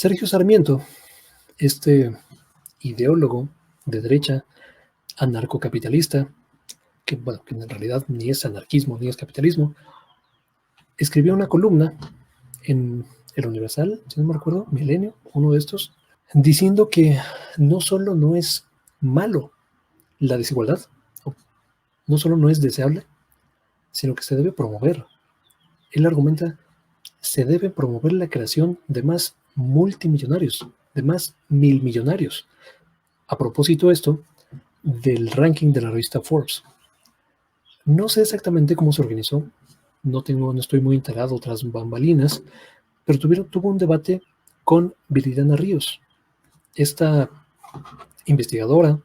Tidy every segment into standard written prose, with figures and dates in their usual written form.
Sergio Sarmiento, este ideólogo de derecha, anarcocapitalista, que en realidad ni es anarquismo ni es capitalismo, escribió una columna en El Universal, si no me recuerdo, Milenio, uno de estos, diciendo que no solo no es malo la desigualdad, no solo no es deseable, sino que se debe promover. Él argumenta, se debe promover la creación de más multimillonarios, de más milmillonarios. A propósito esto del ranking de la revista Forbes. No sé exactamente cómo se organizó, no estoy muy enterado tras bambalinas, pero tuvo un debate con Viridiana Ríos, esta investigadora,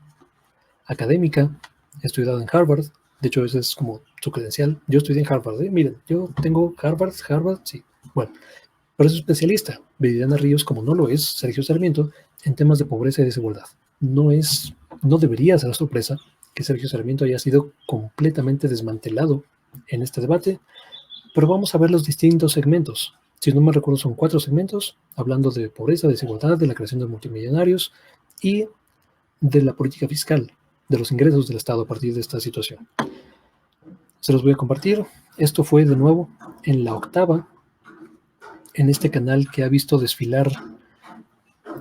académica, estudiada en Harvard. De hecho, esa es como su credencial. Yo estudié en Harvard, miren, yo tengo Harvard, sí. Bueno, pero es especialista. Viridiana Ríos, como no lo es Sergio Sarmiento, en temas de pobreza y desigualdad. No debería ser sorpresa que Sergio Sarmiento haya sido completamente desmantelado en este debate, pero vamos a ver los distintos segmentos. Si no me recuerdo, son 4 segmentos, hablando de pobreza, desigualdad, de la creación de multimillonarios y de la política fiscal, de los ingresos del Estado a partir de esta situación. Se los voy a compartir. Esto fue de nuevo en La Octava, en este canal que ha visto desfilar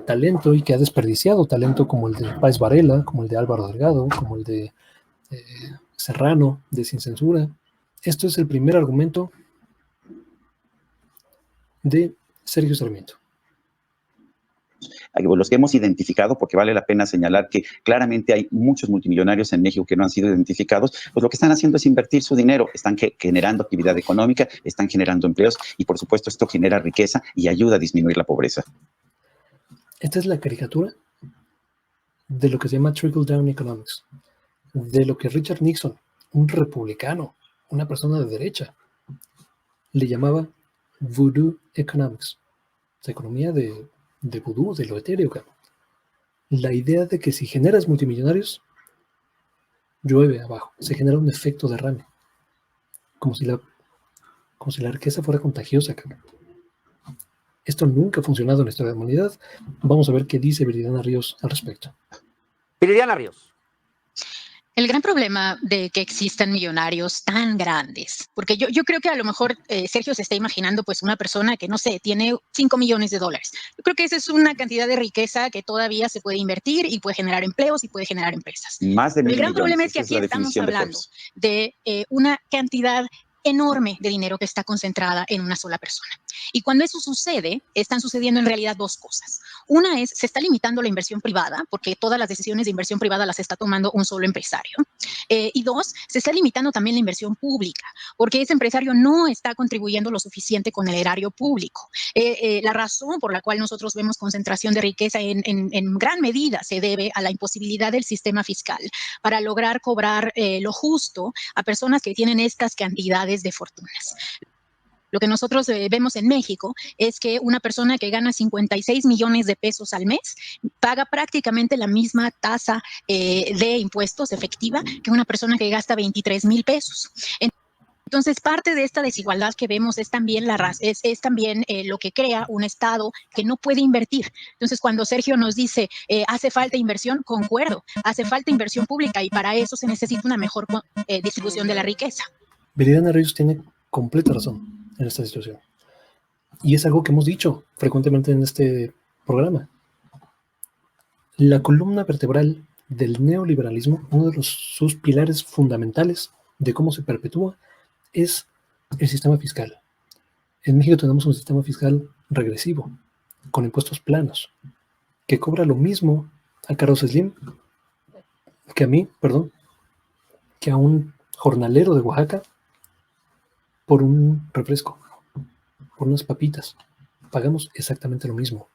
talento y que ha desperdiciado talento como el de Páez Varela, como el de Álvaro Delgado, como el de Serrano, de Sin Censura. Esto es el primer argumento de Sergio Sarmiento. Los que hemos identificado, porque vale la pena señalar que claramente hay muchos multimillonarios en México que no han sido identificados, pues lo que están haciendo es invertir su dinero, están generando actividad económica, están generando empleos y por supuesto esto genera riqueza y ayuda a disminuir la pobreza. Esta es la caricatura de lo que se llama Trickle Down Economics, de lo que Richard Nixon, un republicano, una persona de derecha, le llamaba Voodoo Economics, la economía de vudú, de lo etéreo. La idea de que si generas multimillonarios, llueve abajo, se genera un efecto derrame, como si la riqueza fuera contagiosa. Esto nunca ha funcionado en la historia de la humanidad. Vamos a ver qué dice Viridiana Ríos al respecto. Viridiana Ríos. El gran problema de que existan millonarios tan grandes, porque yo creo que a lo mejor Sergio se está imaginando pues una persona que, no sé, tiene $5 millones. Yo creo que esa es una cantidad de riqueza que todavía se puede invertir y puede generar empleos y puede generar empresas. Más de 1,000 El gran millones, problema es que aquí estamos hablando de una cantidad enorme de dinero que está concentrada en una sola persona. Y cuando eso sucede, están sucediendo en realidad 2 cosas. Una es, se está limitando la inversión privada, porque todas las decisiones de inversión privada las está tomando un solo empresario. Y 2, se está limitando también la inversión pública, porque ese empresario no está contribuyendo lo suficiente con el erario público. La razón por la cual nosotros vemos concentración de riqueza en gran medida se debe a la imposibilidad del sistema fiscal para lograr cobrar lo justo a personas que tienen estas cantidades de fortunas. Lo que nosotros vemos en México es que una persona que gana 56 millones de pesos al mes paga prácticamente la misma tasa de impuestos efectiva que una persona que gasta 23 mil pesos. Entonces, parte de esta desigualdad que vemos es también, lo que crea un Estado que no puede invertir. Entonces, cuando Sergio nos dice, hace falta inversión, concuerdo, hace falta inversión pública y para eso se necesita una mejor distribución de la riqueza. Viridiana Ríos tiene completa razón en esta situación. Y es algo que hemos dicho frecuentemente en este programa. La columna vertebral del neoliberalismo, uno de sus pilares fundamentales de cómo se perpetúa, es el sistema fiscal. En México tenemos un sistema fiscal regresivo, con impuestos planos, que cobra lo mismo a Carlos Slim que a un jornalero de Oaxaca por un refresco, por unas papitas. Pagamos exactamente lo mismo.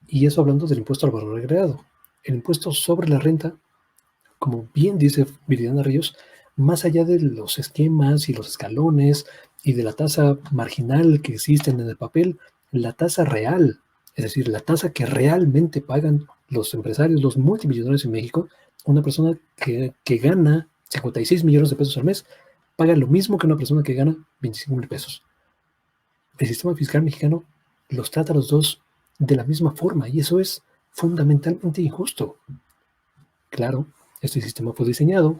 Y eso hablando del impuesto al valor agregado. El impuesto sobre la renta, como bien dice Viridiana Ríos, más allá de los esquemas y los escalones y de la tasa marginal que existen en el papel, la tasa real, es decir, la tasa que realmente pagan los empresarios, los multimillonarios en México, una persona que gana 56 millones de pesos al mes, paga lo mismo que una persona que gana 25 mil pesos. El sistema fiscal mexicano los trata a los dos de la misma forma, y eso es fundamentalmente injusto. Claro, este sistema fue diseñado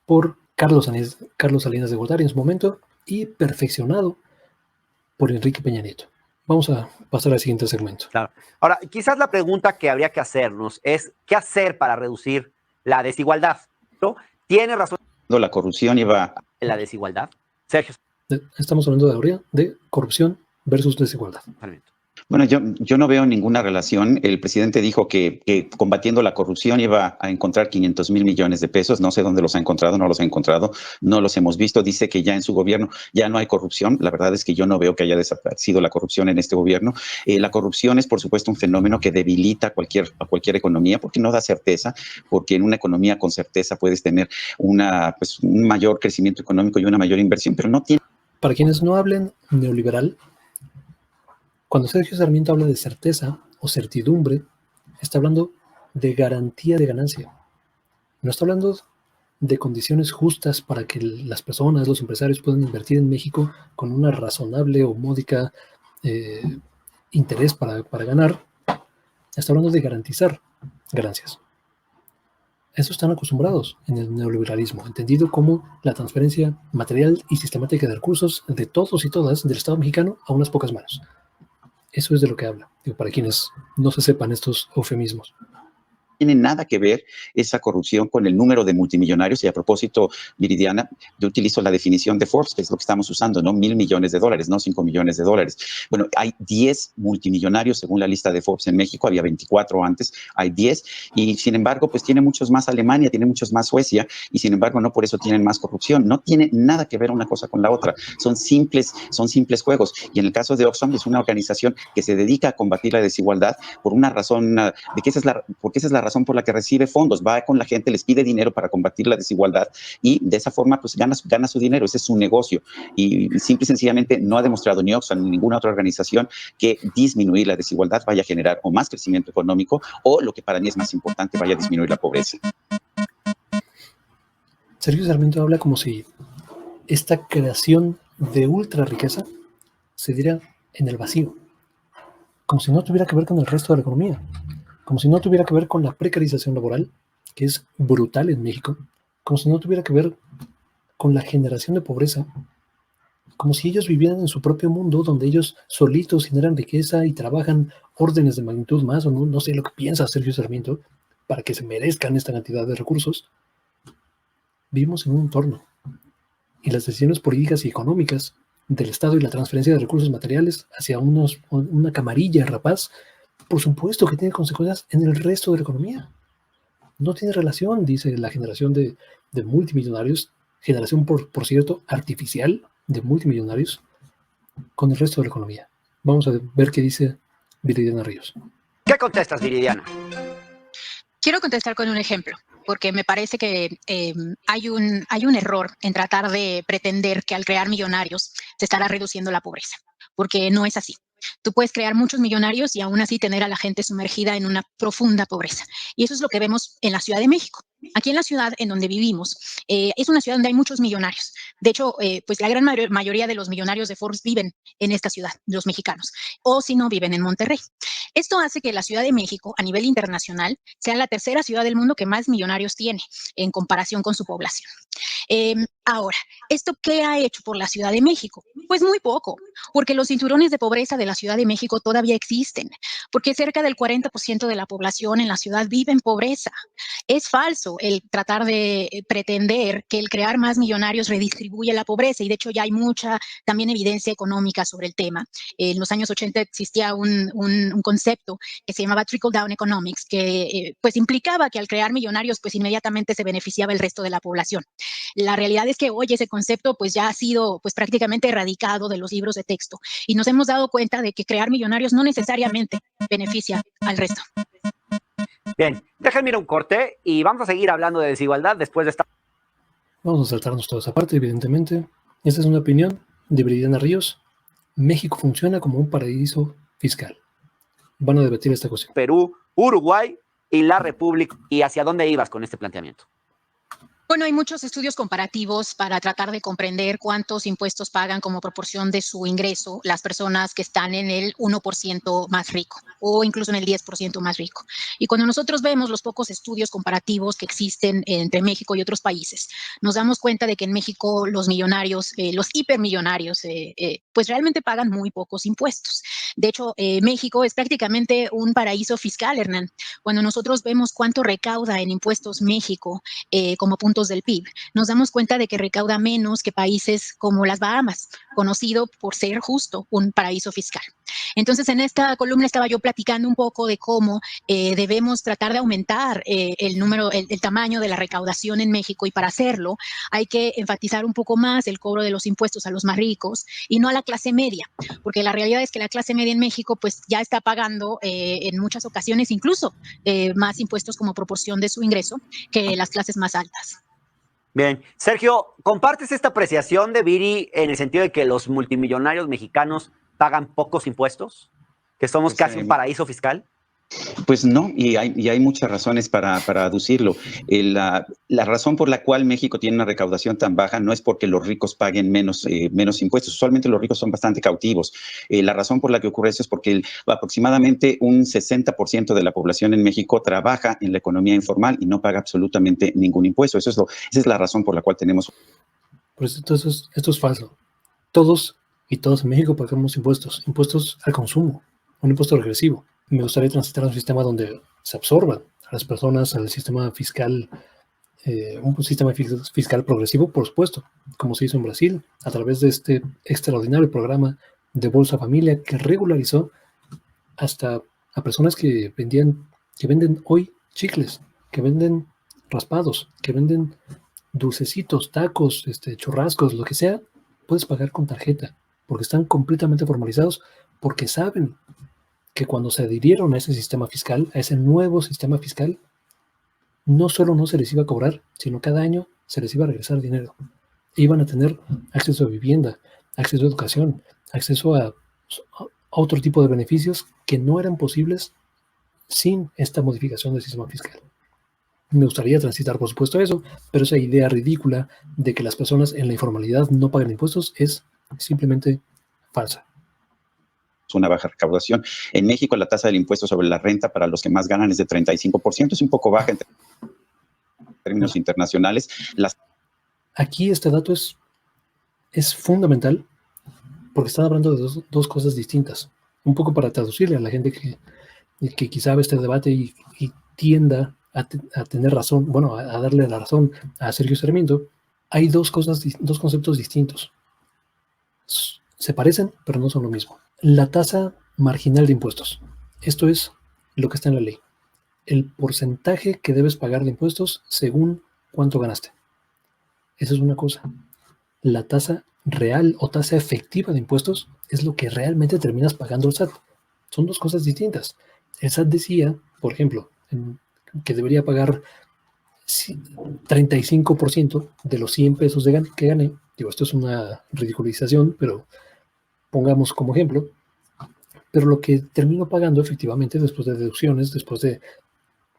por Carlos Salinas de Gortari en su momento y perfeccionado por Enrique Peña Nieto. Vamos a pasar al siguiente segmento. Claro. Ahora, quizás la pregunta que habría que hacernos es, ¿qué hacer para reducir la desigualdad? ¿No? ¿Tiene razón La corrupción lleva... la desigualdad? Sergio. Estamos hablando de corrupción versus desigualdad. Bueno, yo no veo ninguna relación. El presidente dijo que combatiendo la corrupción iba a encontrar 500,000 millones de pesos. No sé dónde los ha encontrado, no los ha encontrado, no los hemos visto. Dice que ya en su gobierno ya no hay corrupción. La verdad es que yo no veo que haya desaparecido la corrupción en este gobierno. La corrupción es, por supuesto, un fenómeno que debilita a cualquier economía porque no da certeza, porque en una economía con certeza puedes tener un mayor crecimiento económico y una mayor inversión, pero no tiene... Para quienes no hablen neoliberal, cuando Sergio Sarmiento habla de certeza o certidumbre, está hablando de garantía de ganancia. No está hablando de condiciones justas para que las personas, los empresarios puedan invertir en México con una razonable o módica interés para ganar. Está hablando de garantizar ganancias. Eso están acostumbrados en el neoliberalismo, entendido como la transferencia material y sistemática de recursos de todos y todas del Estado mexicano a unas pocas manos. Eso es de lo que habla, para quienes no se sepan estos eufemismos. Tiene nada que ver esa corrupción con el número de multimillonarios. Y a propósito, Viridiana, yo utilizo la definición de Forbes, que es lo que estamos usando, ¿no? $1,000 millones, no $5 millones. Bueno, hay 10 multimillonarios según la lista de Forbes en México, había 24 antes, hay 10, y sin embargo, pues tiene muchos más Alemania, tiene muchos más Suecia, y sin embargo, no por eso tienen más corrupción. No tiene nada que ver una cosa con la otra. Son simples juegos. Y en el caso de Oxfam, es una organización que se dedica a combatir la desigualdad por una razón, porque esa es la razón por la que recibe fondos, va con la gente, les pide dinero para combatir la desigualdad y de esa forma pues gana su dinero, ese es su negocio, y simple y sencillamente no ha demostrado ni Oxfam ni ninguna otra organización que disminuir la desigualdad vaya a generar o más crecimiento económico o, lo que para mí es más importante, vaya a disminuir la pobreza. Sergio Sarmiento habla como si esta creación de ultra riqueza se diera en el vacío, como si no tuviera que ver con el resto de la economía, como si no tuviera que ver con la precarización laboral, que es brutal en México, como si no tuviera que ver con la generación de pobreza, como si ellos vivieran en su propio mundo, donde ellos solitos generan riqueza y trabajan órdenes de magnitud más, o no sé lo que piensa Sergio Sarmiento, para que se merezcan esta cantidad de recursos. Vivimos en un entorno, y las decisiones políticas y económicas del Estado y la transferencia de recursos materiales hacia una camarilla rapaz, por supuesto que tiene consecuencias en el resto de la economía. No tiene relación, dice la generación de multimillonarios, generación, por cierto, artificial de multimillonarios, con el resto de la economía. Vamos a ver qué dice Viridiana Ríos. ¿Qué contestas, Viridiana? Quiero contestar con un ejemplo, porque me parece que hay un error en tratar de pretender que al crear millonarios se estará reduciendo la pobreza, porque no es así. Tú puedes crear muchos millonarios y aún así tener a la gente sumergida en una profunda pobreza. Y eso es lo que vemos en la Ciudad de México. Aquí en la ciudad en donde vivimos, es una ciudad donde hay muchos millonarios. De hecho, pues la gran mayoría de los millonarios de Forbes viven en esta ciudad, los mexicanos, o si no, viven en Monterrey. Esto hace que la Ciudad de México, a nivel internacional, sea la tercera ciudad del mundo que más millonarios tiene en comparación con su población. Ahora, ¿esto qué ha hecho por la Ciudad de México? Pues muy poco, porque los cinturones de pobreza de la Ciudad de México todavía existen, porque cerca del 40% de la población en la ciudad vive en pobreza. Es falso el tratar de pretender que el crear más millonarios redistribuye la pobreza, y de hecho ya hay mucha también evidencia económica sobre el tema. En los años 80 existía un concepto que se llamaba trickle-down economics, que pues implicaba que al crear millonarios pues inmediatamente se beneficiaba el resto de la población. La realidad es que hoy ese concepto pues ya ha sido pues prácticamente erradicado de los libros de texto, y nos hemos dado cuenta de que crear millonarios no necesariamente beneficia al resto. Bien, déjenme ir a un corte y vamos a seguir hablando de desigualdad después de esta... Vamos a saltarnos toda esa parte, evidentemente. Esta es una opinión de Viridiana Ríos. México funciona como un paraíso fiscal. Van a debatir esta cuestión. Perú, Uruguay y la República. ¿Y hacia dónde ibas con este planteamiento? Bueno, hay muchos estudios comparativos para tratar de comprender cuántos impuestos pagan como proporción de su ingreso las personas que están en el 1% más rico o incluso en el 10% más rico. Y cuando nosotros vemos los pocos estudios comparativos que existen entre México y otros países, nos damos cuenta de que en México los millonarios, los hipermillonarios, pues realmente pagan muy pocos impuestos. De hecho, México es prácticamente un paraíso fiscal, Hernán. Cuando nosotros vemos cuánto recauda en impuestos México, como puntos del PIB, nos damos cuenta de que recauda menos que países como las Bahamas, conocido por ser justo un paraíso fiscal. Entonces, en esta columna estaba yo platicando un poco de cómo debemos tratar de aumentar el tamaño de la recaudación en México, y para hacerlo hay que enfatizar un poco más el cobro de los impuestos a los más ricos y no a la clase media, porque la realidad es que la clase media en México pues ya está pagando en muchas ocasiones incluso más impuestos como proporción de su ingreso que las clases más altas. Bien, Sergio, ¿compartes esta apreciación de Viri en el sentido de que los multimillonarios mexicanos pagan pocos impuestos? ¿Que somos Pues, casi un paraíso fiscal? Pues no, y hay muchas razones para aducirlo. La razón por la cual México tiene una recaudación tan baja no es porque los ricos paguen menos impuestos. Usualmente los ricos son bastante cautivos. La razón por la que ocurre eso es porque aproximadamente un 60% de la población en México trabaja en la economía informal y no paga absolutamente ningún impuesto. Esa es la razón por la cual tenemos. Pues entonces, esto es falso. Todos y todas en México pagamos impuestos al consumo, un impuesto regresivo. Me gustaría transitar a un sistema donde se absorban a las personas, al sistema fiscal, un sistema fiscal progresivo, por supuesto, como se hizo en Brasil, a través de este extraordinario programa de Bolsa Familia que regularizó hasta a personas que venden hoy chicles, que venden raspados, que venden dulcecitos, tacos, churrascos, lo que sea, puedes pagar con tarjeta, porque están completamente formalizados, porque saben que cuando se adhirieron a ese sistema fiscal, a ese nuevo sistema fiscal, no solo no se les iba a cobrar, sino cada año se les iba a regresar dinero. Iban a tener acceso a vivienda, acceso a educación, acceso a otro tipo de beneficios que no eran posibles sin esta modificación del sistema fiscal. Me gustaría transitar, por supuesto, eso, pero esa idea ridícula de que las personas en la informalidad no pagan impuestos es simplemente falsa. Una baja recaudación. En México, la tasa del impuesto sobre la renta para los que más ganan es de 35%, es un poco baja en términos internacionales. Aquí este dato es fundamental porque están hablando de dos cosas distintas. Un poco para traducirle a la gente que quizá ve este debate y tienda a tener razón, bueno, a darle la razón a Sergio Sarmiento. Hay dos conceptos distintos. Se parecen, pero no son lo mismo. La tasa marginal de impuestos. Esto es lo que está en la ley. El porcentaje que debes pagar de impuestos según cuánto ganaste. Esa es una cosa. La tasa real o tasa efectiva de impuestos es lo que realmente terminas pagando el SAT. Son dos cosas distintas. El SAT decía, por ejemplo, que debería pagar 35% de los 100 pesos que gané. Digo, esto es una ridiculización, pero pongamos como ejemplo. Pero lo que termino pagando efectivamente después de deducciones, después de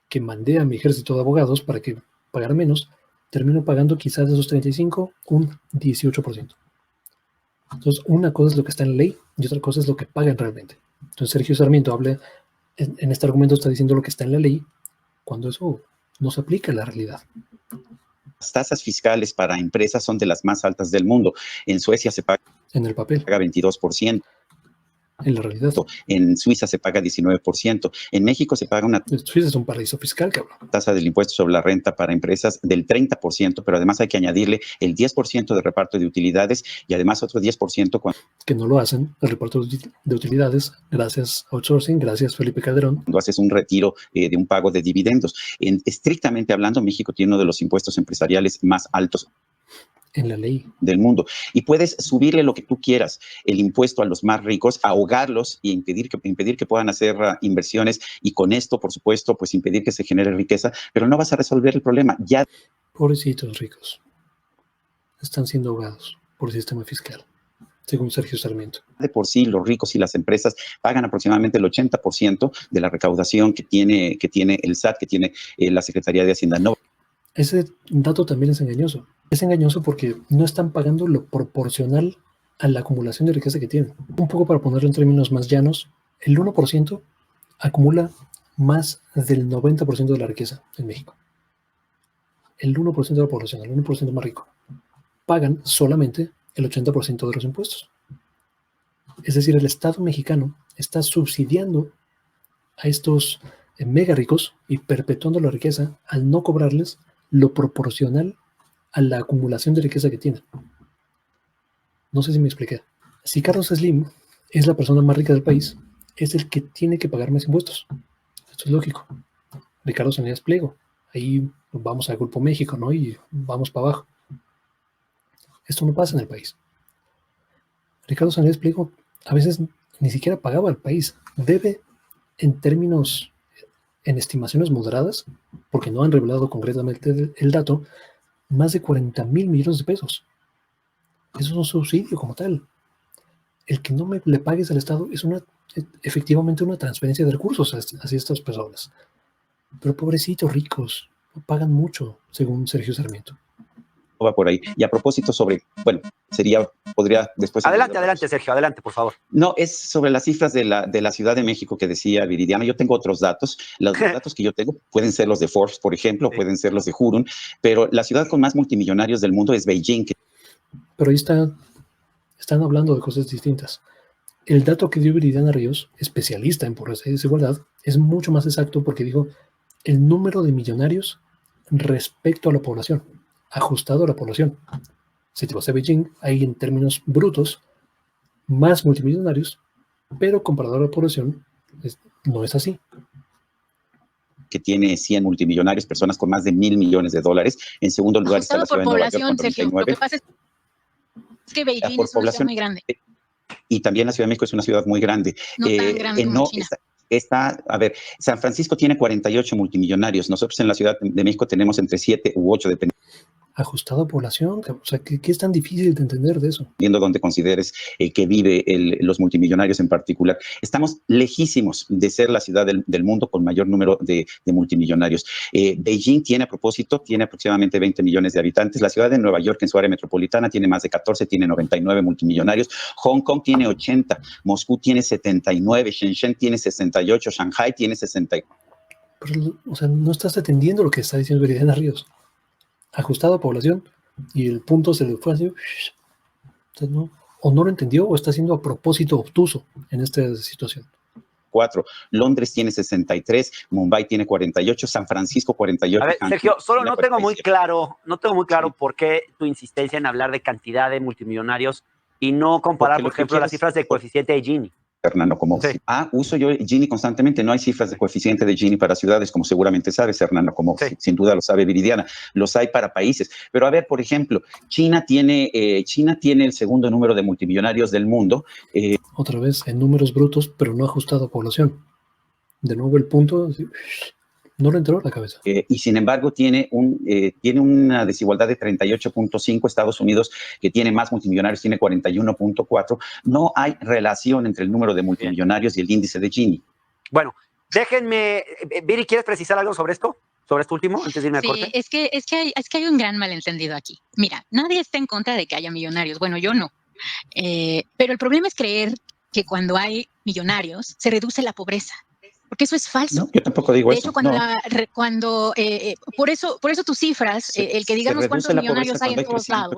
que mandé a mi ejército de abogados para que pagara menos, termino pagando quizás de esos 35, un 18%. Entonces, una cosa es lo que está en la ley y otra cosa es lo que pagan realmente. Entonces, Sergio Sarmiento habla, en este argumento está diciendo lo que está en la ley, cuando eso no se aplica a la realidad. Las tasas fiscales para empresas son de las más altas del mundo. En Suecia se paga en el papel 22%. En la realidad. En Suiza se paga 19%. En México se paga una Suiza es un paraíso fiscal, cabrón. Tasa del impuesto sobre la renta para empresas del 30%, pero además hay que añadirle el 10% de reparto de utilidades y además otro 10% cuando que no lo hacen, el reparto de utilidades, gracias a outsourcing, gracias Felipe Calderón. Cuando haces un retiro de un pago de dividendos. Estrictamente hablando, México tiene uno de los impuestos empresariales más altos en la ley del mundo, y puedes subirle lo que tú quieras, el impuesto a los más ricos, ahogarlos y impedir que puedan hacer inversiones, y con esto, por supuesto, pues impedir que se genere riqueza, pero no vas a resolver el problema. Ya pobrecitos ricos están siendo ahogados por el sistema fiscal, según Sergio Sarmiento. De por sí, los ricos y las empresas pagan aproximadamente el 80% de la recaudación que tiene el SAT, que tiene la Secretaría de Hacienda. No. Ese dato también es engañoso. Es engañoso porque no están pagando lo proporcional a la acumulación de riqueza que tienen. Un poco para ponerlo en términos más llanos, el 1% acumula más del 90% de la riqueza en México. El 1% de la población, el 1% más rico, pagan solamente el 80% de los impuestos. Es decir, el Estado mexicano está subsidiando a estos mega ricos y perpetuando la riqueza al no cobrarles lo proporcional a la acumulación de riqueza que tienen. No sé si me expliqué. Si Carlos Slim es la persona más rica del país, es el que tiene que pagar más impuestos. Esto es lógico. Ricardo Salinas Pliego. Ahí vamos al Grupo México, ¿no? Y vamos para abajo. Esto no pasa en el país. Ricardo Salinas Pliego a veces ni siquiera pagaba al país. Debe, en términos, en estimaciones moderadas, porque no han revelado concretamente el dato, más de 40,000 millones de pesos. Eso es un subsidio como tal. El que no le pagues al Estado es efectivamente una transferencia de recursos hacia estas personas. Pero pobrecitos ricos, pagan mucho, según Sergio Sarmiento. Va por ahí. Y a propósito sobre, bueno, podría después... Adelante, Sergio, adelante, por favor. No, es sobre las cifras de la Ciudad de México que decía Viridiana. Yo tengo otros datos. Los datos que yo tengo pueden ser los de Forbes, por ejemplo, pueden ser los de Hurun, pero la ciudad con más multimillonarios del mundo es Beijing. Pero ahí están hablando de cosas distintas. El dato que dio Viridiana Ríos, especialista en pobreza y desigualdad, es mucho más exacto porque dijo el número de millonarios respecto a la población, ajustado a la población. Si te vas a Beijing, hay en términos brutos más multimillonarios, pero comparado a la población, no es así. Que tiene 100 multimillonarios, personas con más de 1,000 millones de dólares. En segundo lugar está la ciudad de Nueva York con 39. Lo que pasa es que Beijing es una ciudad muy grande. Y también la Ciudad de México es una ciudad muy grande. No tan grande como China. A ver, San Francisco tiene 48 multimillonarios. Nosotros en la Ciudad de México tenemos entre 7 u 8, dependiendo. Ajustado a población, o sea, ¿qué es tan difícil de entender de eso? Viendo dónde consideres que vive los multimillonarios en particular. Estamos lejísimos de ser la ciudad del mundo con mayor número de multimillonarios. Beijing tiene, a propósito, tiene aproximadamente 20 millones de habitantes. La ciudad de Nueva York, en su área metropolitana, tiene más de 14, tiene 99 multimillonarios. Hong Kong tiene 80, Moscú tiene 79, Shenzhen tiene 68, Shanghai tiene 64. Pero, o sea, no estás atendiendo lo que está diciendo Viridiana Ríos. Ajustado a población y el punto se le fue así. Entonces, o no lo entendió o está siendo a propósito obtuso en esta situación. 4. Londres tiene 63, Mumbai tiene 48, San Francisco 48. A ver, Sergio, solo no tengo muy claro por qué tu insistencia en hablar de cantidad de multimillonarios y no comparar, por ejemplo, las cifras de coeficiente de Gini. Hernando, como uso yo Gini constantemente. No hay cifras de coeficiente de Gini para ciudades, como seguramente sabes, Hernando, como sin duda lo sabe Viridiana. Los hay para países. Pero a ver, por ejemplo, China tiene el segundo número de multimillonarios del mundo. Otra vez, en números brutos, pero no ajustado a población. De nuevo el punto, no le entró a la cabeza. Y sin embargo tiene una desigualdad de 38.5. Estados Unidos, que tiene más multimillonarios, tiene 41.4. No hay relación entre el número de multimillonarios y el índice de Gini. Bueno, déjenme, Viri, ¿quieres precisar algo sobre esto? ¿Sobre esto último, antes de irme a corte? Es que hay un gran malentendido aquí. Mira, nadie está en contra de que haya millonarios. Bueno, yo no. Pero el problema es creer que cuando hay millonarios se reduce la pobreza. Porque eso es falso. No, yo tampoco digo eso. De hecho, por eso tus cifras, el que digamos cuántos millonarios hay en todos lados,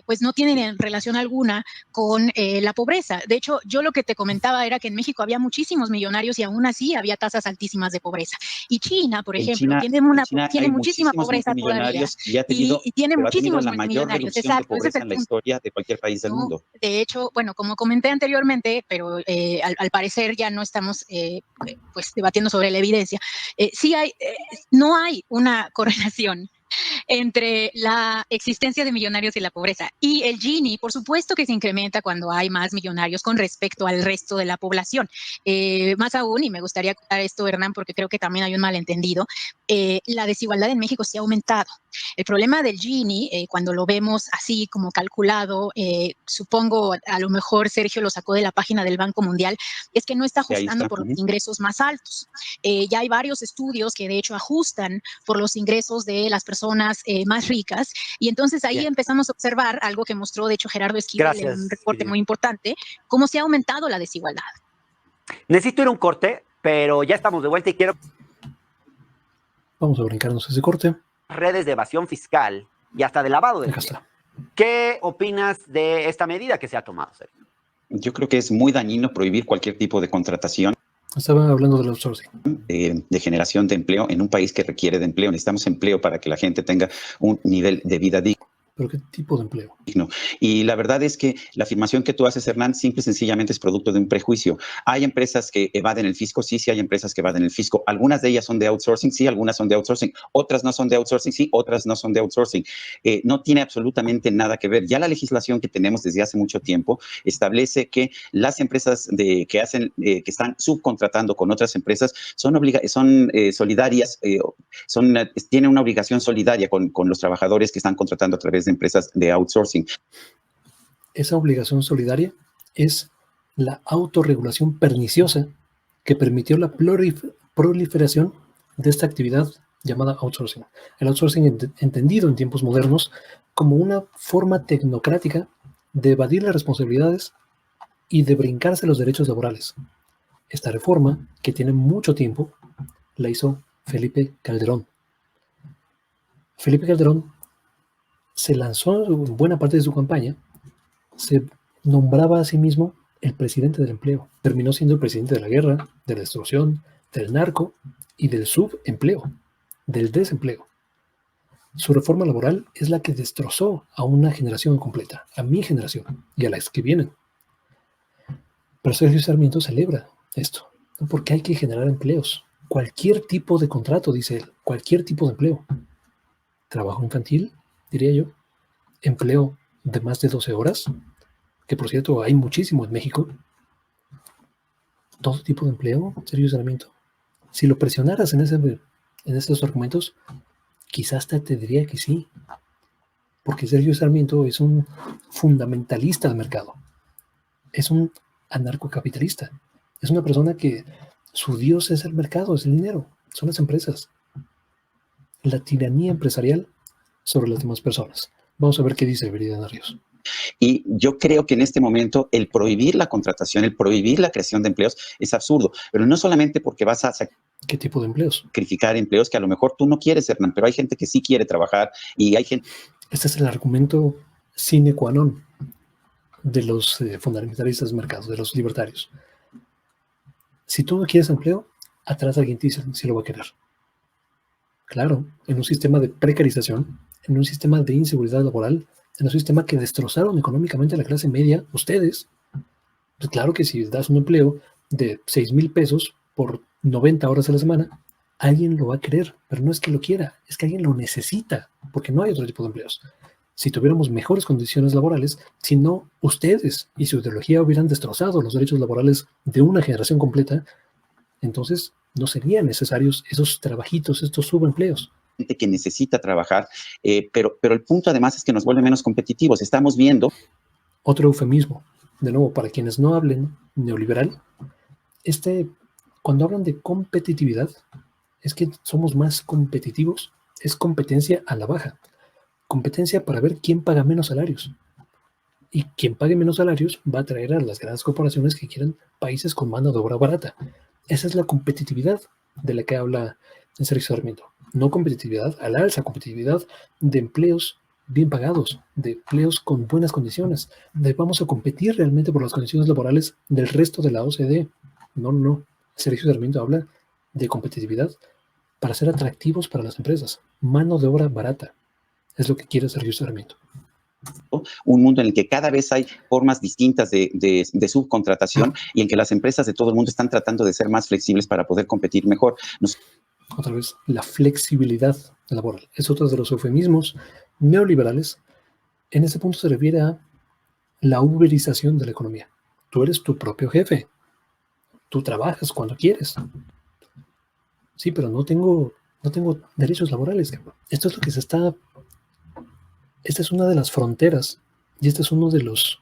pues no tienen relación alguna con la pobreza. De hecho, yo lo que te comentaba era que en México había muchísimos millonarios y aún así había tasas altísimas de pobreza. Y China, por ejemplo, tiene muchísima pobreza todavía y tiene muchísimos multimillonarios. Exacto, ese es el punto. En la historia de cualquier país del mundo. De hecho, bueno, como comenté anteriormente, pero al parecer ya no estamos pues debatiendo sobre la evidencia, no hay una correlación entre la existencia de millonarios y la pobreza. Y el Gini, por supuesto que se incrementa cuando hay más millonarios con respecto al resto de la población. Más aún, y me gustaría contar esto, Hernán, porque creo que también hay un malentendido, la desigualdad en México sí ha aumentado. El problema del Gini, cuando lo vemos así como calculado, supongo a lo mejor Sergio lo sacó de la página del Banco Mundial, es que no está ajustando por los ingresos más altos. Ya hay varios estudios que de hecho ajustan por los ingresos de las personas más ricas, y entonces ahí empezamos a observar algo que mostró de hecho Gerardo Esquivel en un reporte muy importante, cómo se ha aumentado la desigualdad. Necesito ir a un corte, pero ya estamos de vuelta y quiero... Vamos a brincarnos ese corte. Redes de evasión fiscal y hasta de lavado de dinero. ¿Qué opinas de esta medida que se ha tomado, Sergio? Yo creo que es muy dañino prohibir cualquier tipo de contratación. Estaba hablando del outsourcing. De generación de empleo en un país que requiere de empleo. Necesitamos empleo para que la gente tenga un nivel de vida digno. ¿Pero qué tipo de empleo? Y la verdad es que la afirmación que tú haces, Hernán, simple y sencillamente es producto de un prejuicio. Hay empresas que evaden el fisco, sí, hay empresas que evaden el fisco. Algunas de ellas son de outsourcing, sí, algunas son de outsourcing. Otras no son de outsourcing, sí, otras no son de outsourcing. No tiene absolutamente nada que ver. Ya la legislación que tenemos desde hace mucho tiempo establece que las empresas que están subcontratando con otras empresas son solidarias, tienen una obligación solidaria con los trabajadores que están contratando a través de empresas de outsourcing. Esa obligación solidaria es la autorregulación perniciosa que permitió la proliferación de esta actividad llamada outsourcing. El outsourcing entendido en tiempos modernos como una forma tecnocrática de evadir las responsabilidades y de brincarse los derechos laborales. Esta reforma, que tiene mucho tiempo, la hizo Felipe Calderón. Felipe Calderón se lanzó en buena parte de su campaña, se nombraba a sí mismo el presidente del empleo. Terminó siendo el presidente de la guerra, de la destrucción, del narco y del subempleo, del desempleo. Su reforma laboral es la que destrozó a una generación completa, a mi generación y a las que vienen. Pero Sergio Sarmiento celebra esto, porque hay que generar empleos. Cualquier tipo de contrato, dice él, cualquier tipo de empleo. Trabajo infantil, diría yo, empleo de más de 12 horas, que por cierto hay muchísimo en México. Todo tipo de empleo, Sergio Sarmiento. Si lo presionaras en esos argumentos, quizás te diría que sí, porque Sergio Sarmiento es un fundamentalista del mercado, es un anarcocapitalista, es una persona que su Dios es el mercado, es el dinero, son las empresas, la tiranía empresarial sobre las demás personas. Vamos a ver qué dice Viridiana Ríos. Y yo creo que en este momento el prohibir la contratación, el prohibir la creación de empleos es absurdo, pero no solamente porque vas a ¿qué tipo de empleos? Sacrificar empleos que a lo mejor tú no quieres, Hernán, pero hay gente que sí quiere trabajar y hay gente... Este es el argumento sine qua non de los fundamentalistas del mercado, de los libertarios. Si tú no quieres empleo, atrás alguien te dice si lo va a querer. Claro, en un sistema de precarización, en un sistema de inseguridad laboral, en un sistema que destrozaron económicamente a la clase media, ustedes, pues claro que si das un empleo de 6,000 pesos por 90 horas a la semana, alguien lo va a querer, pero no es que lo quiera, es que alguien lo necesita, porque no hay otro tipo de empleos. Si tuviéramos mejores condiciones laborales, si no, ustedes y su ideología hubieran destrozado los derechos laborales de una generación completa, entonces no serían necesarios esos trabajitos, estos subempleos. Que necesita trabajar, pero el punto además es que nos vuelve menos competitivos. Estamos viendo... Otro eufemismo, de nuevo, para quienes no hablen neoliberal, cuando hablan de competitividad, es que somos más competitivos, es competencia a la baja, competencia para ver quién paga menos salarios. Y quien pague menos salarios va a atraer a las grandes corporaciones que quieran países con mano de obra barata. Esa es la competitividad de la que habla Sergio Sarmiento. No competitividad al alza, competitividad de empleos bien pagados, de empleos con buenas condiciones. Vamos a competir realmente por las condiciones laborales del resto de la OCDE. No. Sergio Sarmiento habla de competitividad para ser atractivos para las empresas. Mano de obra barata. Es lo que quiere Sergio Sarmiento. Un mundo en el que cada vez hay formas distintas de subcontratación y en que las empresas de todo el mundo están tratando de ser más flexibles para poder competir mejor. Otra vez, la flexibilidad laboral. Es otro de los eufemismos neoliberales. En ese punto se refiere a la uberización de la economía. Tú eres tu propio jefe. Tú trabajas cuando quieres. Sí, pero no tengo derechos laborales. Esto es lo que se está... Esta es una de las fronteras y este es uno de los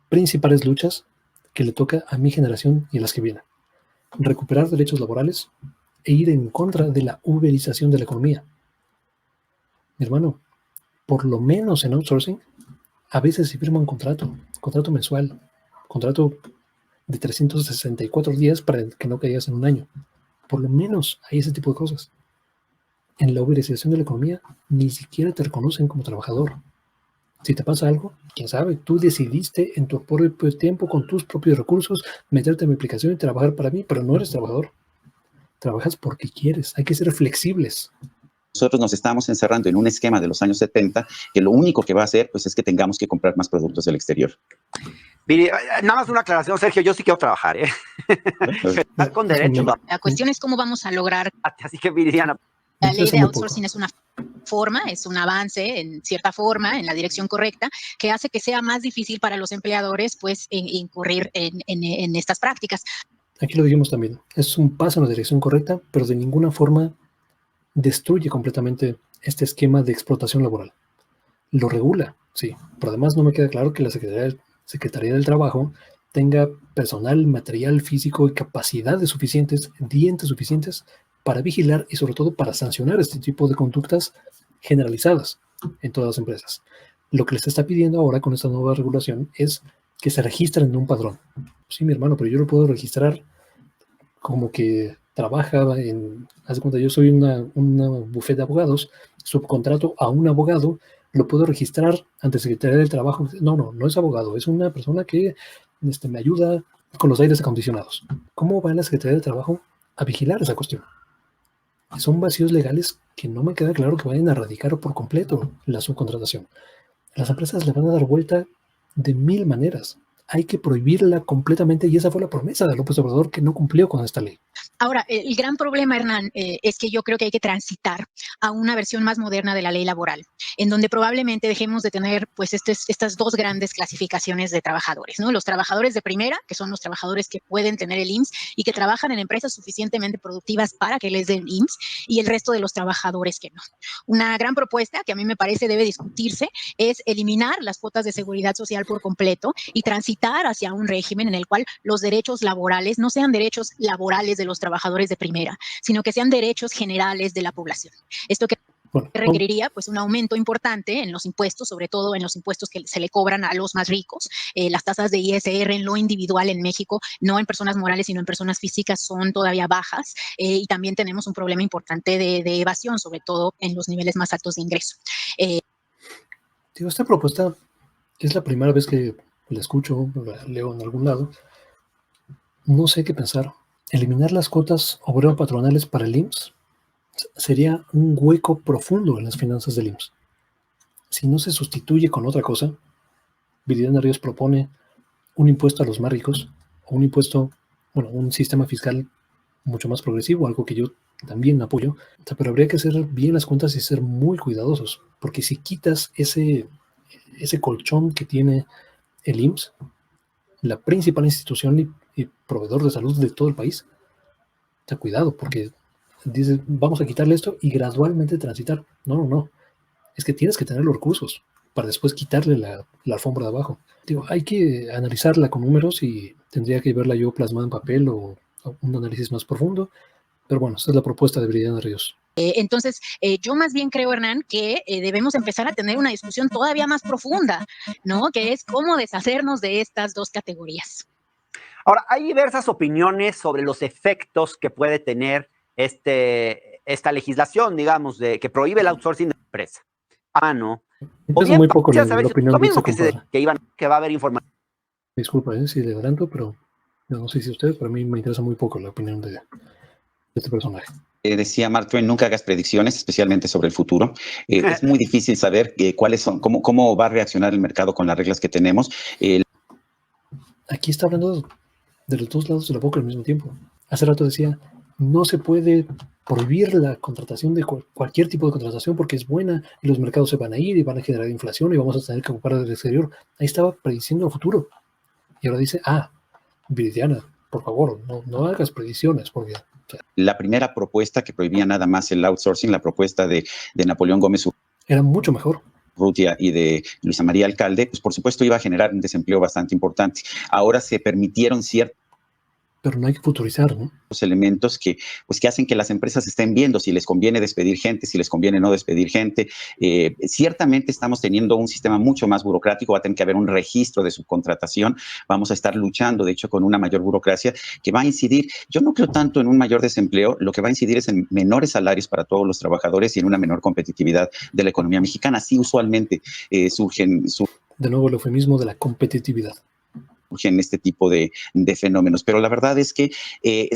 principales luchas que le toca a mi generación y a las que vienen. Recuperar derechos laborales e ir en contra de la uberización de la economía. Mi hermano, por lo menos en outsourcing, a veces se firma un contrato mensual, contrato de 364 días para que no caigas en un año. Por lo menos hay ese tipo de cosas. En la uberización de la economía, ni siquiera te reconocen como trabajador. Si te pasa algo, quién sabe, tú decidiste en tu propio tiempo, con tus propios recursos, meterte en mi aplicación y trabajar para mí, pero no eres trabajador. Trabajas porque quieres, hay que ser flexibles. Nosotros nos estamos encerrando en un esquema de los años 70 que lo único que va a hacer pues, es que tengamos que comprar más productos del exterior. Viri, nada más una aclaración, Sergio, yo sí quiero trabajar, ¿eh? Estar con derechos. La cuestión es cómo vamos a lograr. Así que, Viridiana. La ley de outsourcing es una forma, es un avance en cierta forma, en la dirección correcta, que hace que sea más difícil para los empleadores pues incurrir en estas prácticas. Aquí lo dijimos también, es un paso en la dirección correcta, pero de ninguna forma destruye completamente este esquema de explotación laboral. Lo regula, sí, pero además no me queda claro que la Secretaría del Trabajo tenga personal, material físico y capacidades suficientes, dientes suficientes para vigilar y sobre todo para sancionar este tipo de conductas generalizadas en todas las empresas. Lo que les está pidiendo ahora con esta nueva regulación es que se registren en un padrón. Sí, mi hermano, pero yo lo puedo registrar como que trabaja en... Haz de cuenta, yo soy una bufete de abogados, subcontrato a un abogado, lo puedo registrar ante Secretaría del Trabajo. No es abogado, es una persona que me ayuda con los aires acondicionados. ¿Cómo va la Secretaría del Trabajo a vigilar esa cuestión? Son vacíos legales que no me queda claro que vayan a erradicar por completo la subcontratación. Las empresas le van a dar vuelta de 1000 maneras. Hay que prohibirla completamente y esa fue la promesa de López Obrador que no cumplió con esta ley. Ahora, el gran problema, Hernán, es que yo creo que hay que transitar a una versión más moderna de la ley laboral, en donde probablemente dejemos de tener pues estas dos grandes clasificaciones de trabajadores, ¿no? Los trabajadores de primera, que son los trabajadores que pueden tener el IMSS y que trabajan en empresas suficientemente productivas para que les den IMSS, y el resto de los trabajadores que no. Una gran propuesta que a mí me parece debe discutirse es eliminar las cuotas de seguridad social por completo y transitar hacia un régimen en el cual los derechos laborales no sean derechos laborales de los trabajadores de primera, sino que sean derechos generales de la población. Esto que requeriría pues un aumento importante en los impuestos, sobre todo en los impuestos que se le cobran a los más ricos. Las tasas de ISR en lo individual en México, no en personas morales, sino en personas físicas, son todavía bajas, y también tenemos un problema importante de evasión, sobre todo en los niveles más altos de ingreso. Esta propuesta es la primera vez que la escucho, la leo en algún lado. No sé qué pensar. Eliminar las cuotas obrero-patronales para el IMSS sería un hueco profundo en las finanzas del IMSS. Si no se sustituye con otra cosa, Viridiana Ríos propone un impuesto a los más ricos, o un sistema fiscal mucho más progresivo, algo que yo también apoyo, pero habría que hacer bien las cuentas y ser muy cuidadosos, porque si quitas ese colchón que tiene el IMSS, la principal institución y proveedor de salud de todo el país, cuidado, porque dices, vamos a quitarle esto y gradualmente transitar. No. Es que tienes que tener los recursos para después quitarle la alfombra de abajo. Hay que analizarla con números y tendría que verla yo plasmada en papel o un análisis más profundo. Pero bueno, esa es la propuesta de Viridiana Ríos. Entonces, yo más bien creo, Hernán, que debemos empezar a tener una discusión todavía más profunda, ¿no? Que es cómo deshacernos de estas dos categorías. Ahora, hay diversas opiniones sobre los efectos que puede tener esta legislación, digamos, que prohíbe el outsourcing de la empresa. ¿No? Muy poco la opinión lo mismo que va a haber información. Disculpa si le adelanto, pero no sé si ustedes, pero a mí me interesa muy poco la opinión de este personaje. Decía Mark Twain, nunca hagas predicciones, especialmente sobre el futuro. Es muy difícil saber cuáles son, cómo va a reaccionar el mercado con las reglas que tenemos. Aquí está hablando de los dos lados de la boca al mismo tiempo. Hace rato decía, no se puede prohibir la contratación de cualquier tipo de contratación porque es buena y los mercados se van a ir y van a generar inflación y vamos a tener que ocupar del exterior. Ahí estaba prediciendo el futuro. Y ahora dice, Viridiana, por favor, no hagas predicciones porque... La primera propuesta que prohibía nada más el outsourcing, la propuesta de Napoleón Gómez era mucho mejor. Urrutia y de Luisa María Alcalde, pues por supuesto iba a generar un desempleo bastante importante. Ahora se permitieron ciertos pero no hay que futurizar, ¿no? Elementos que hacen que las empresas estén viendo si les conviene despedir gente, si les conviene no despedir gente. Ciertamente estamos teniendo un sistema mucho más burocrático, va a tener que haber un registro de subcontratación, vamos a estar luchando, de hecho, con una mayor burocracia que va a incidir, yo no creo tanto en un mayor desempleo, lo que va a incidir es en menores salarios para todos los trabajadores y en una menor competitividad de la economía mexicana. Así usualmente surgen... De nuevo el eufemismo de la competitividad. En este tipo de fenómenos. Pero la verdad es que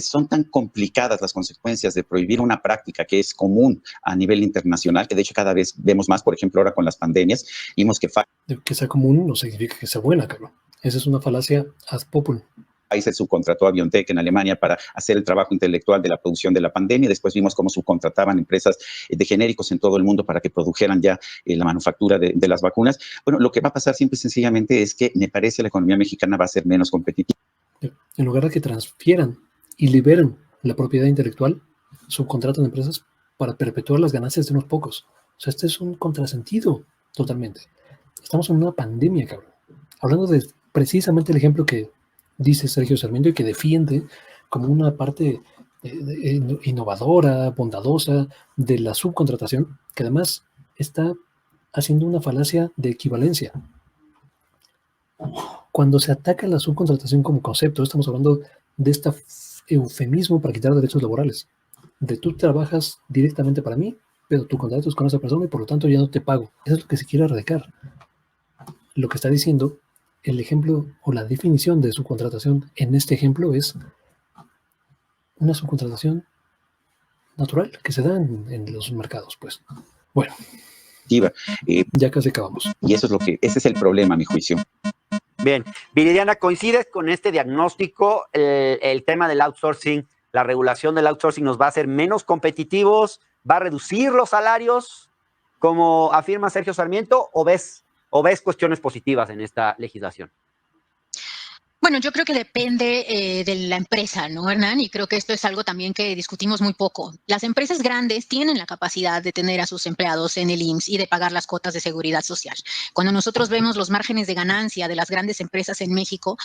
son tan complicadas las consecuencias de prohibir una práctica que es común a nivel internacional, que de hecho cada vez vemos más, por ejemplo, ahora con las pandemias, vimos que... Que sea común no significa que sea buena, cabrón. Esa es una falacia ad populum. Ahí se subcontrató a BioNTech en Alemania para hacer el trabajo intelectual de la producción de la pandemia. Después vimos cómo subcontrataban empresas de genéricos en todo el mundo para que produjeran ya la manufactura de las vacunas. Bueno, lo que va a pasar simple y sencillamente es que me parece la economía mexicana va a ser menos competitiva. En lugar de que transfieran y liberen la propiedad intelectual, subcontratan empresas para perpetuar las ganancias de unos pocos. O sea, este es un contrasentido totalmente. Estamos en una pandemia, cabrón. Hablando de precisamente el ejemplo que dice Sergio Sarmiento y que defiende como una parte innovadora, bondadosa de la subcontratación, que además está haciendo una falacia de equivalencia. Cuando se ataca la subcontratación como concepto, estamos hablando de este eufemismo para quitar derechos laborales. De tú trabajas directamente para mí, pero tu contrato es con esa persona y por lo tanto ya no te pago. Eso es lo que se quiere erradicar. Lo que está diciendo el ejemplo o la definición de subcontratación en este ejemplo es una subcontratación natural que se da en los mercados, pues. Bueno, ya casi acabamos. Y eso es ese es el problema, a mi juicio. Bien, Viridiana, ¿coincides con este diagnóstico? El tema del outsourcing, la regulación del outsourcing nos va a hacer menos competitivos, va a reducir los salarios, como afirma Sergio Sarmiento, o ves cuestiones positivas en esta legislación? Bueno, yo creo que depende de la empresa, ¿no, Hernán? Y creo que esto es algo también que discutimos muy poco. Las empresas grandes tienen la capacidad de tener a sus empleados en el IMSS y de pagar las cuotas de seguridad social. Cuando nosotros vemos los márgenes de ganancia de las grandes empresas en México,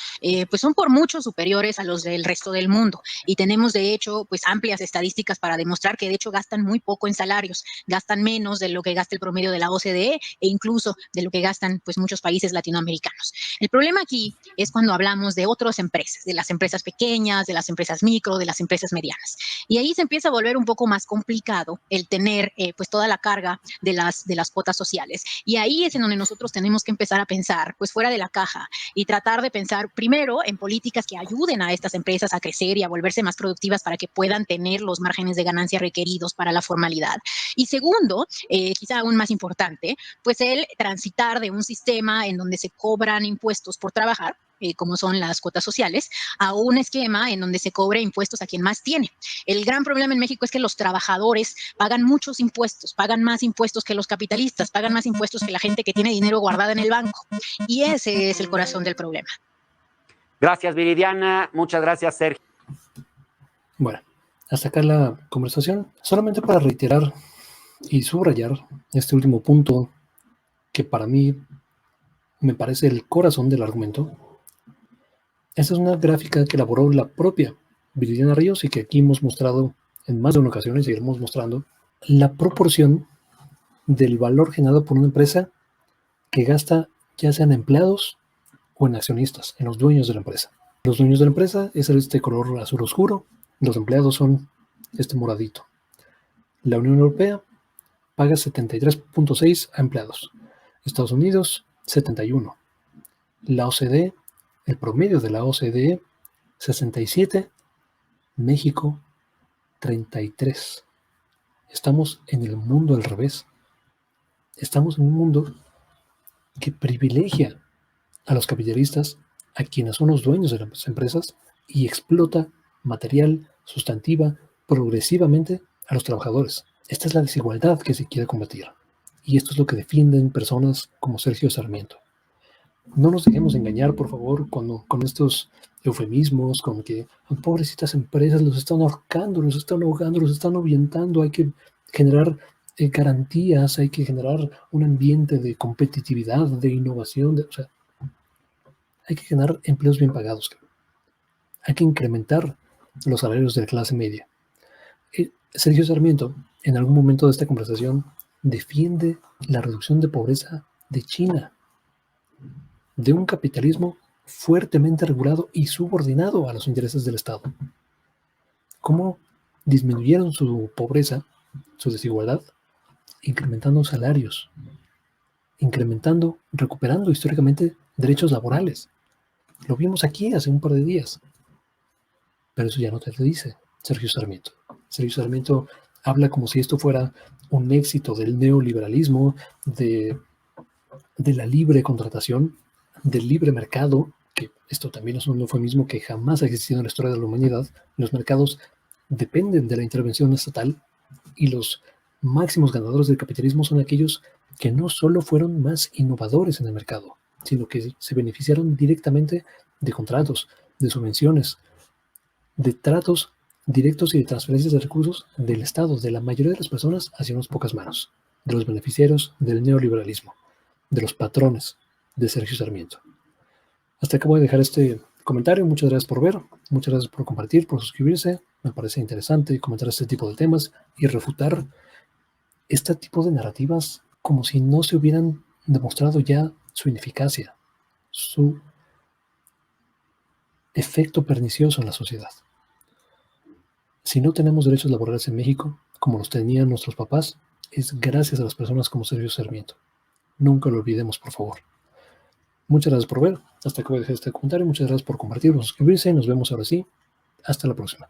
pues son por mucho superiores a los del resto del mundo. Y tenemos, de hecho, pues amplias estadísticas para demostrar que, de hecho, gastan muy poco en salarios, gastan menos de lo que gasta el promedio de la OCDE e incluso de lo que gastan pues muchos países latinoamericanos. El problema aquí es cuando hablamos de otras empresas, de las empresas pequeñas, de las empresas micro, de las empresas medianas. Y ahí se empieza a volver un poco más complicado el tener pues toda la carga de las cuotas sociales. Y ahí es en donde nosotros tenemos que empezar a pensar pues fuera de la caja y tratar de pensar primero en políticas que ayuden a estas empresas a crecer y a volverse más productivas para que puedan tener los márgenes de ganancia requeridos para la formalidad. Y segundo, quizá aún más importante, pues el transitar de un sistema en donde se cobran impuestos por trabajar, como son las cuotas sociales, a un esquema en donde se cobre impuestos a quien más tiene. El gran problema en México es que los trabajadores pagan muchos impuestos, pagan más impuestos que los capitalistas, pagan más impuestos que la gente que tiene dinero guardado en el banco. Y ese es el corazón del problema. Gracias, Viridiana. Muchas gracias, Sergio. Bueno, hasta acá la conversación. Solamente para reiterar y subrayar este último punto que para mí me parece el corazón del argumento. Esta es una gráfica que elaboró la propia Viridiana Ríos y que aquí hemos mostrado en más de una ocasión y seguiremos mostrando la proporción del valor generado por una empresa que gasta ya sean empleados o en accionistas, en los dueños de la empresa. Los dueños de la empresa es este color azul oscuro, los empleados son este moradito. La Unión Europea paga 73.6 a empleados, Estados Unidos 71, la OCDE, el promedio de la OCDE 67, México 33. Estamos en el mundo al revés. Estamos en un mundo que privilegia a los capitalistas, a quienes son los dueños de las empresas, y explota material, sustantiva progresivamente a los trabajadores. Esta es la desigualdad que se quiere combatir. Y esto es lo que defienden personas como Sergio Sarmiento. No nos dejemos engañar, por favor, con estos eufemismos, con que pobrecitas empresas los están ahorcando, los están ahogando, los están ahuyentando. Hay que generar garantías, hay que generar un ambiente de competitividad, de innovación. O sea, hay que generar empleos bien pagados. Hay que incrementar los salarios de la clase media. Sergio Sarmiento, en algún momento de esta conversación, defiende la reducción de pobreza de China, de un capitalismo fuertemente regulado y subordinado a los intereses del Estado. ¿Cómo disminuyeron su pobreza, su desigualdad? Incrementando salarios, recuperando históricamente derechos laborales. Lo vimos aquí hace un par de días. Pero eso ya no te lo dice Sergio Sarmiento. Sergio Sarmiento habla como si esto fuera un éxito del neoliberalismo, de la libre contratación, del libre mercado, que esto también es un eufemismo que jamás ha existido en la historia de la humanidad. Los mercados dependen de la intervención estatal y los máximos ganadores del capitalismo son aquellos que no solo fueron más innovadores en el mercado, sino que se beneficiaron directamente de contratos, de subvenciones, de tratos directos y de transferencias de recursos del Estado, de la mayoría de las personas hacia unas pocas manos, de los beneficiarios del neoliberalismo, de los patrones de Sergio Sarmiento. Hasta acá voy a dejar este comentario. Muchas gracias por ver, muchas gracias por compartir, por suscribirse. Me parece interesante comentar este tipo de temas y refutar este tipo de narrativas como si no se hubieran demostrado ya su ineficacia, su efecto pernicioso en la sociedad. Si no tenemos derechos laborales en México, como los tenían nuestros papás, es gracias a las personas como Sergio Sarmiento. Nunca lo olvidemos, por favor. Muchas gracias por ver. Hasta que voy a dejar este comentario. Muchas gracias por compartir, por suscribirse. Nos vemos ahora sí. Hasta la próxima.